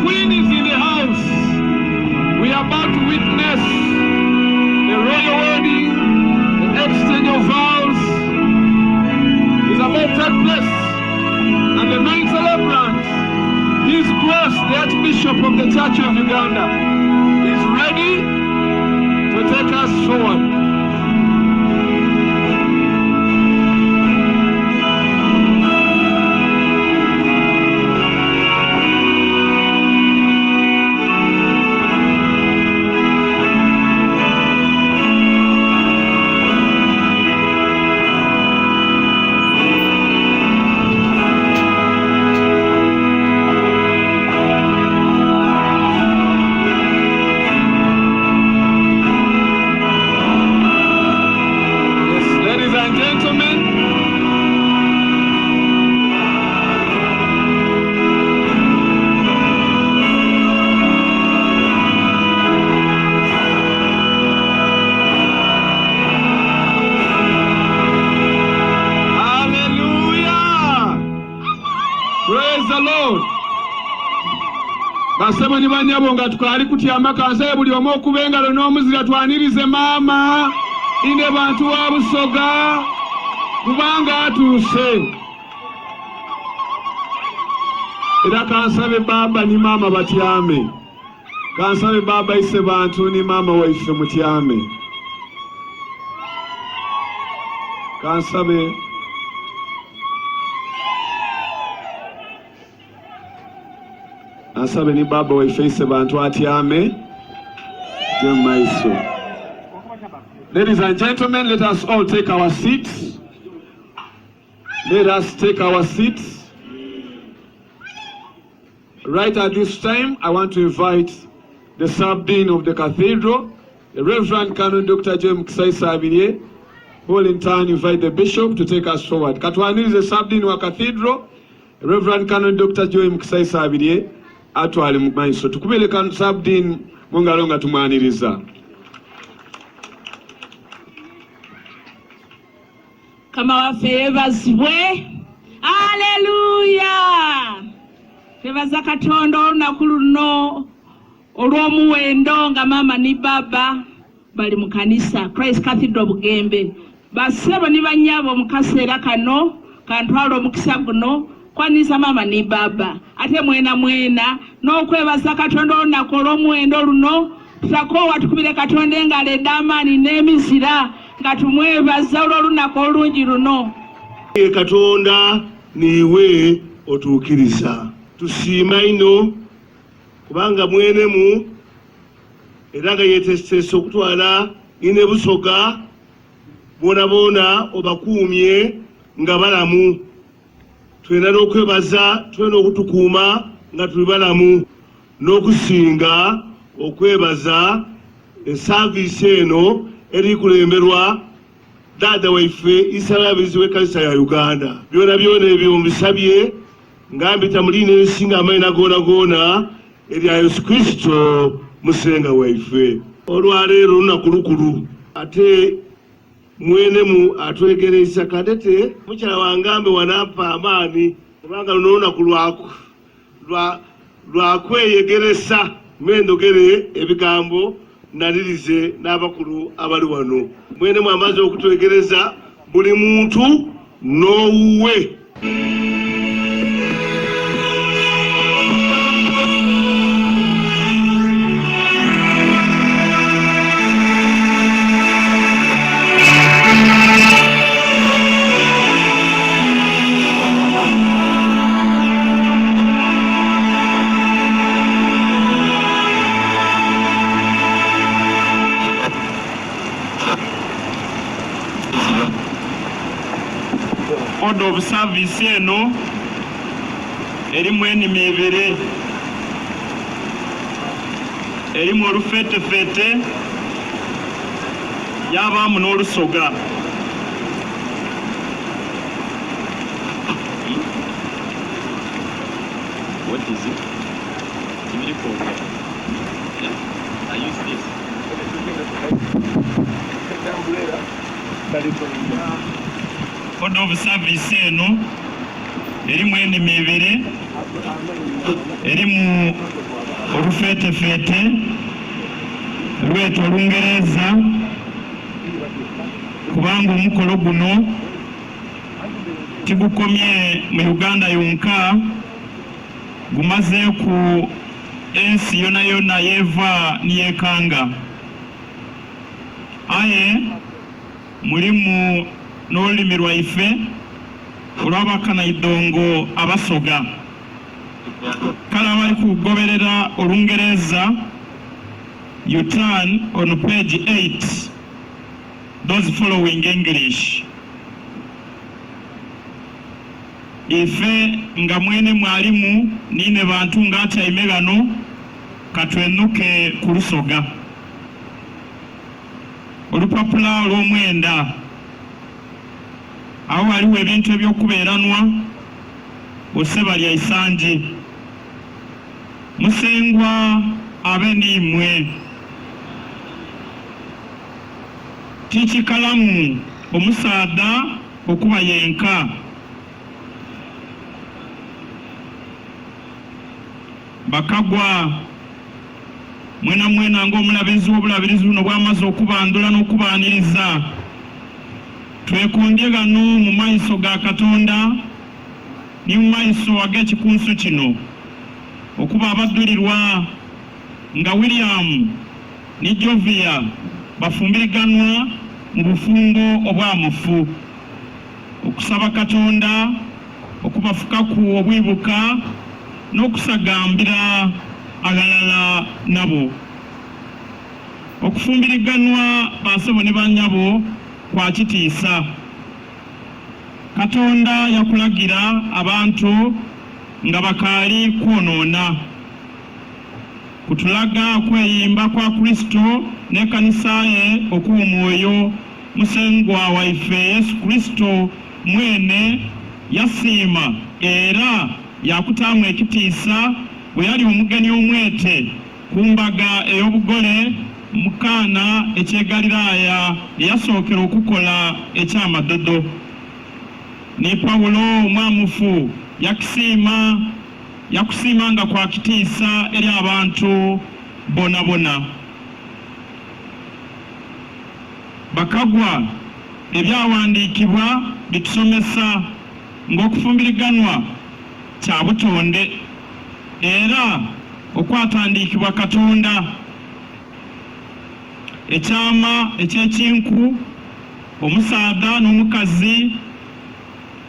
Queen is in the house. We are about to witness the royal wedding, the exchange of vows is about to take place. And the main celebrant, His Grace, the Archbishop of the Church of Uganda, is ready to take us forward. Basebo ni banyabo nga tukali kutyama kansa buli omu okubengalo n'omuzira twanirize maama ine bantu wa Busoga kubanga atuuse. Era kansabe baba ni mama batyame. Kansabe baba ise bantu ni mama waife mutyame. Kansabe Asabe ni baba waife bantu atyame. Maaso. Ladies and gentlemen, let us all take our seats. Let us take our seats. Right at this time, I want to invite the sub-dean of the cathedral, the Reverend Canon Dr. Jovia Saviye, who will in turn invite the bishop to take us forward. Katwani is the sub-dean of cathedral, Reverend Canon Dr. Jovia Saviye, atwale Maaso. Tukubele kan sub-dean mungalonga tumaniriza. Kama wafeebazibwe. Hallelujah. Feebaza Katonda olunaku luno olw'omuwendo nga mama ni baba bali mu kanisa Christ Cathedral Bugembe. Basebo ni banyabo mu kaseera kano kantwala omukisa guno kwanisa mama ni baba. Ate mwena n'okwebaza Katonda olunaku olw'omuwendo luno tutakoowa tukubire Katonda engalo ed'amaanyi n'emizira nga tumwebaza olw'olunaku olungi luno. Katonda niwe otuukiriza. Tusiima ino kubanga mwenemu era nga yeetesitese okutwala ine Busoga boona obakuumye nga balamu. Tulina n'okwebaza, tulina okutukuuma nga tuli balamu, n'okusinga okwebaza esaaviisi eno erikulemberwa dada waife Isalabizi w'ekkanisa ya Uganda. Byona ebyo mbisabye ngambita mulina erisinga amaina goona erya Yesu Kristo musenga waife. Olwaleero lunaku lukulu ate mwenemu atwegereza kadete mukyala wangambe wanampa amaani kubanga luno lunaku lwakweyegeresa mwendogere ebigambo nalirize n'abakulu abali wano. Mwenemu amaze okutwegereza buli muntu n'owuwe. Order of service eno erimu enimi ebere erimu olufeetefeete yabaamu n'olusoga. What is it? Yeah, I use this. Order of service eno erimu enimi ebere erimu olufeetefeete lwetu Olungereza kubanga omukolo guno tigukomye mu Uganda yonka, gumaze ku ensi yona yona yeva niyekanga. Aye mulimu n'olulimi lwaife olw'Abakanaidongo Abasoga. Kale abali kugoberera Olungereza, you turn on page 8, those following English. Ife nga mwene mwalimu nine bantu ng'atyaime gano katwenuke ku Lusoga. Olupapula olw'omwenda awo waliwo ebintu eby'okubeeranwa oseba lya isanji musengwa ab'endiimwe tikikalamu omusaada okuba yenka bakagwa mwena ng'omulabizi w'obulabirizi buno bw'amaze okubandula n'okubaaniriza twekondye gano mu maiso ga Katonda ni mu maiso ag'ekikunsu kino okuba abaddulirirwa nga William ni Jovia bafumbiriganwa mu bufumbo obwamufu okusaba Katonda okubafukaku obwibuka n'okusagambira agalala nabo okufumbiriganwa basebo ne banyabo kwa kitiisa. Katonda yakulagira abantu nga bakaali kwonoona kutulaga kweyimba kwa Kristo n'ekkanisa ye okuwa omwoyo musengwa waife Yesu Kristo mwene yasiima era yakutaamu ekitiisa bwe yali omugeni omwete ku mbaga ey'obugole mu Kaana ekyegaliraaya eyasookera okukola ekyamadodo. Ni Pawulo omwamufu yakusiimanga kwa kitiisa eri abantu bonabona. Bakagwa ebyawandiikibwa bitusomesa ng'okufumbiriganwa kya butonde era okwatandikibwa Katonda, ekyama ekyekinku omusaada n'omukazi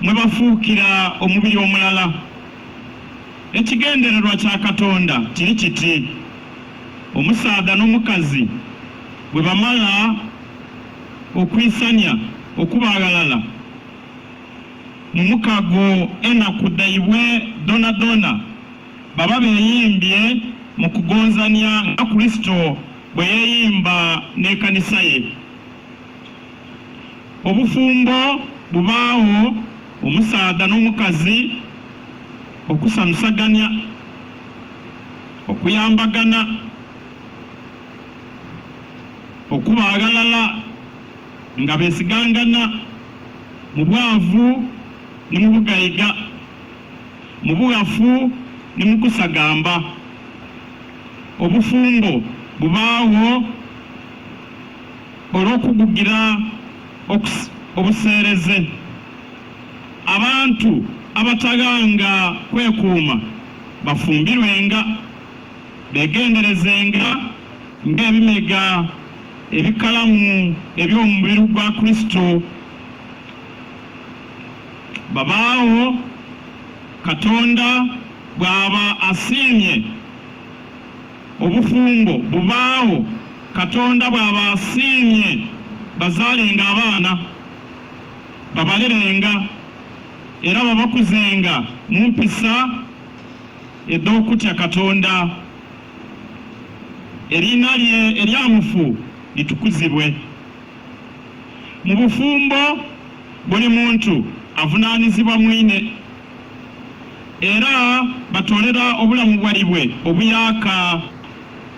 mwe bafuukira omubiri omulala. Ekigendererwa kya Katonda kiri kiti omusaada n'omukazi bwe bamala okwisanya okubaagalala mu mukago enaku ddayibwe donadona baba beeyimbye mu kugonzanya nga Kristo bwe yeeyimba n'ekkanisa ye. Obufumbo bubaawo omusaada n'omukazi okusanusaganya, okuyambagana, okubaagalala nga beesigangana mu bwavu ne mu bugayiga, mu buwafu ne mu kusagamba. Obufumbo bubaawo olw'okugugira obuseereze. Abantu abataganga kwekuuma bafumbirwenga, begenderezenga ng'ebimega ebikalamu eby'omubiri gwa Kristo. Babaawo Katonda bw'aba asiimye obufumbo, bubaawo Katonda bw'aba asiimye bazaalenga abaana, babalerenga era babakuzenga mu mpisa ed'okutya Katonda. Erinnya lye eryamufu litukuzibwe. Mu bufumbo buli muntu avunaanizibwa mwine era batolera obulamu bwalibwe obuyaka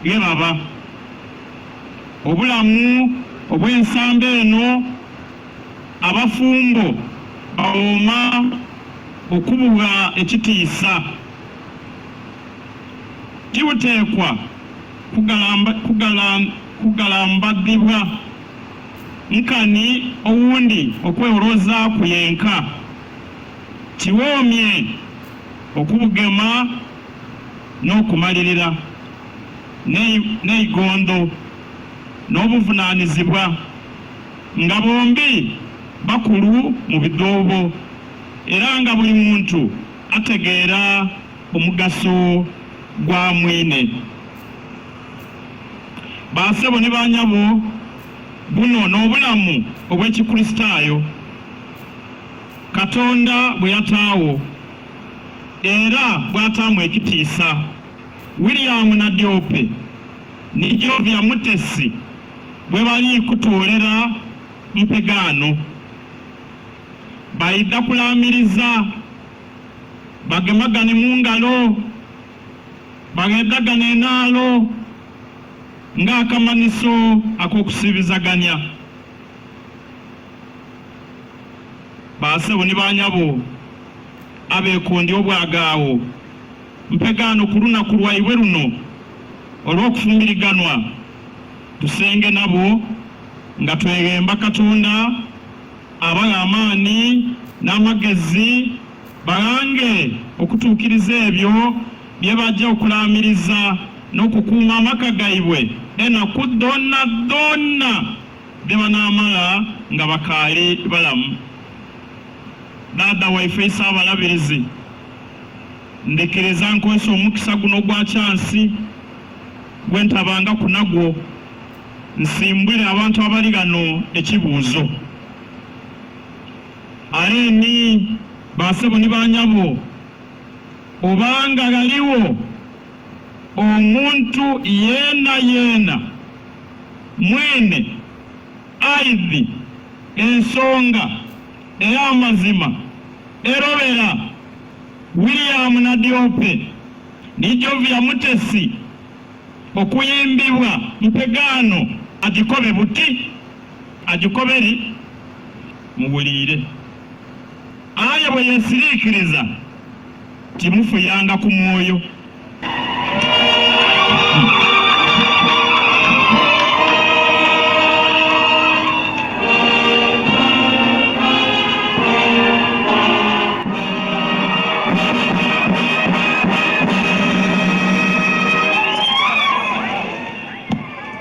bye baba. Obulamu obw'ensamba eno abafumbo bawooma okubuwa ekitiisa. tibuteekwa kugalambadibwa nkani owundi okwewoloza kuyenka kiwoomye okubugema n'okumalirira n'eigondo n'obuvunaanyizibwa nga bombi bakulu mu bidoobo era nga buli muntu ategeera omugaso gwa mwine. Baasebo ne banyabo buno n'obulamu obw'ekikristaayo Katonda bwe yataawo era bw'ataamu ekitiisa William na Diope ne Jovia Mutesi bwe bali kutoolera mpegaano bayidda kulaamiriza bagemagane mu ngalo bageddagane enaalo ng'akamaniso ak'okusibizaganya. Baasebo ne banyabo abeekondi obwagaawo mpegaano ku lunaku lwaibwe luno olw'okufumbiriganwa tusenge nabo nga twegemba Katonda abawa amaani n'amagezi balange okutuukiriza ebyo bye bajja okulaamiriza n'okukuuma amaka gaibwe enaku donna bye banaamala nga bakaali balamu. Dada waife Saabalabirizi ndekereza nkwesa omukisa guno gwa kyansi gwe ntabanga ku nagwo nsimbwire abantu abali gano ekibuuzo. Aleni Baasebo ne banyabo obanga galiwo omuntu yeena mwene aithi ensonga ey'amazima erobera William na Diope ne Jovia Mutesi okuyimbibwa mpegaano agikobe buti agikoberi muwulire aya bwe yesiriikiriza kimufuyanga ku mwoyo.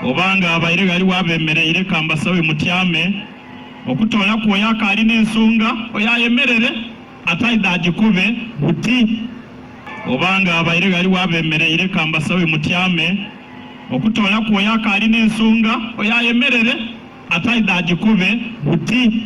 Obanga abaire gali wabemereire kambasawe mutyame okutoola kwoyo akaali n'ensonga oyayemerere ataida agikube buti. Obanga abaire gali wabemereire kambasawe mutyame okutoola kwoyo akaali n'ensonga oyayemerere ataida agikube buti.